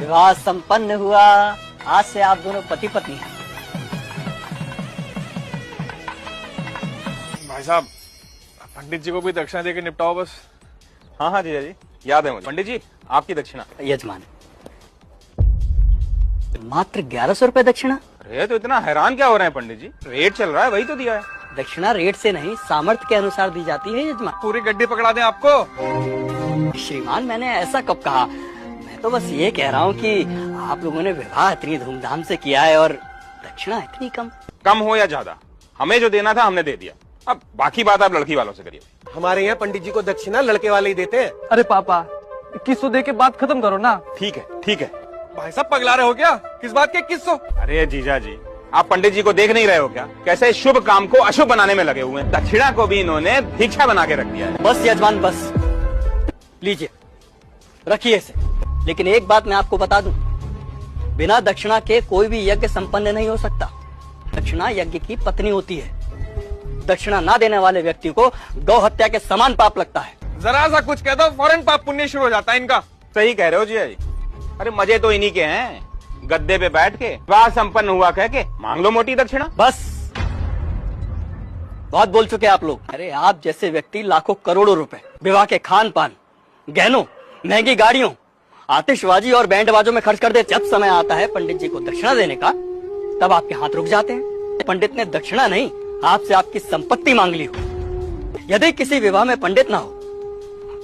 विवाह संपन्न हुआ। आज से आप दोनों पति पत्नी हैं। भाई साहब, पंडित जी को भी दक्षिणा देके निपटाओ बस। हाँ हाँ जीजा जी, याद है मुझे। पंडित जी, आपकी दक्षिणा। यजमान, मात्र 1100 रुपए दक्षिणा। अरे तो इतना हैरान क्या हो रहे हैं पंडित जी? रेट चल रहा है, वही तो दिया है। दक्षिणा रेट से नहीं, सामर्थ्य के अनुसार दी जाती है यजमान। पूरी गड्डी पकड़ा दें आपको। श्रीमान, मैंने ऐसा कब कहा? मैं तो बस ये कह रहा हूँ कि आप लोगों ने विवाह इतनी धूमधाम से किया है और दक्षिणा इतनी कम। कम हो या ज्यादा, हमें जो देना था हमने दे दिया। अब बाकी बात आप लड़की वालों से करिए। हमारे यहाँ पंडित जी को दक्षिणा लड़के वाले ही देते हैं। अरे पापा, 2100 दे के बात खत्म करो ना। ठीक है ठीक है। भाई साहब पगला रहे हो क्या? किस बात के 2100? अरे जीजा जी, आप पंडित जी को देख नहीं रहे हो क्या? कैसे शुभ काम को अशुभ बनाने में लगे हुए हैं। दक्षिणा को भी इन्होंने भिक्षा बना के रख दिया है। बस यजमान बस, लीजिए रखिए इसे। लेकिन एक बात मैं आपको बता दूं, बिना दक्षिणा के कोई भी यज्ञ संपन्न नहीं हो सकता। दक्षिणा यज्ञ की पत्नी होती है। दक्षिणा ना देने वाले व्यक्ति को गौ हत्या के समान पाप लगता है। जरा सा कुछ कह दो, फौरन पाप पुण्य शुरू हो जाता है इनका। सही कह रहे हो जीजा जी। अरे मजे तो इन्हीं के हैं, गद्दे पे बैठ के विवाह संपन्न हुआ कह के मांग लो मोटी दक्षिणा। बस, बहुत बोल चुके आप लोग। अरे आप जैसे व्यक्ति लाखों करोड़ों रुपए विवाह के खान पान, गहनों, महंगी गाड़ियों, आतिशबाजी और बैंड बाजों में खर्च कर दे। जब समय आता है पंडित जी को दक्षिणा देने का, तब आपके हाथ रुक जाते हैं। पंडित ने दक्षिणा नहीं, आपसे आपकी संपत्ति मांग ली हो। यदि किसी विवाह में पंडित ना हो,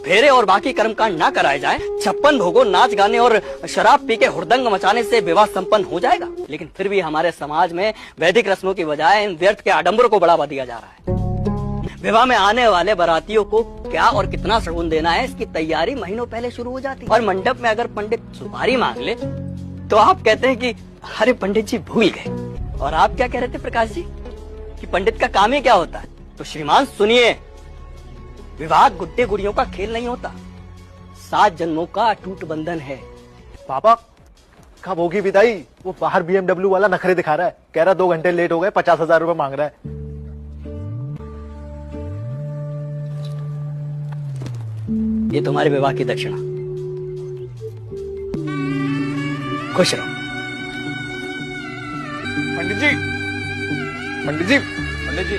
फेरे और बाकी कर्मकांड ना कराए जाए, 56 भोगों, नाच गाने और शराब पी के हुड़दंग मचाने से विवाह संपन्न हो जाएगा। लेकिन फिर भी हमारे समाज में वैदिक रस्मों की बजाय इन व्यर्थ के आडंबर को बढ़ावा दिया जा रहा है। विवाह में आने वाले बारातियों को क्या और कितना शगुन देना है, इसकी तैयारी महीनों पहले शुरू हो जाती है। और मंडप में अगर पंडित सुपारी मांग ले तो आप कहते हैं कि अरे पंडित जी भूल गए। और आप क्या कह रहे थे प्रकाश जी कि पंडित का काम ही क्या होता है? तो श्रीमान सुनिए, विवाह गुड्डे गुड़ियों का खेल नहीं होता, 7 जन्मों का अटूट बंधन है। पापा, कब होगी विदाई? वो बाहर BMW वाला नखरे दिखा रहा है, कह रहा 2 घंटे लेट हो गए, 50,000 रुपए मांग रहा है। ये तुम्हारे विवाह की दक्षिणा। खुश रहो। पंडित जी, पंडित जी, पंडित जी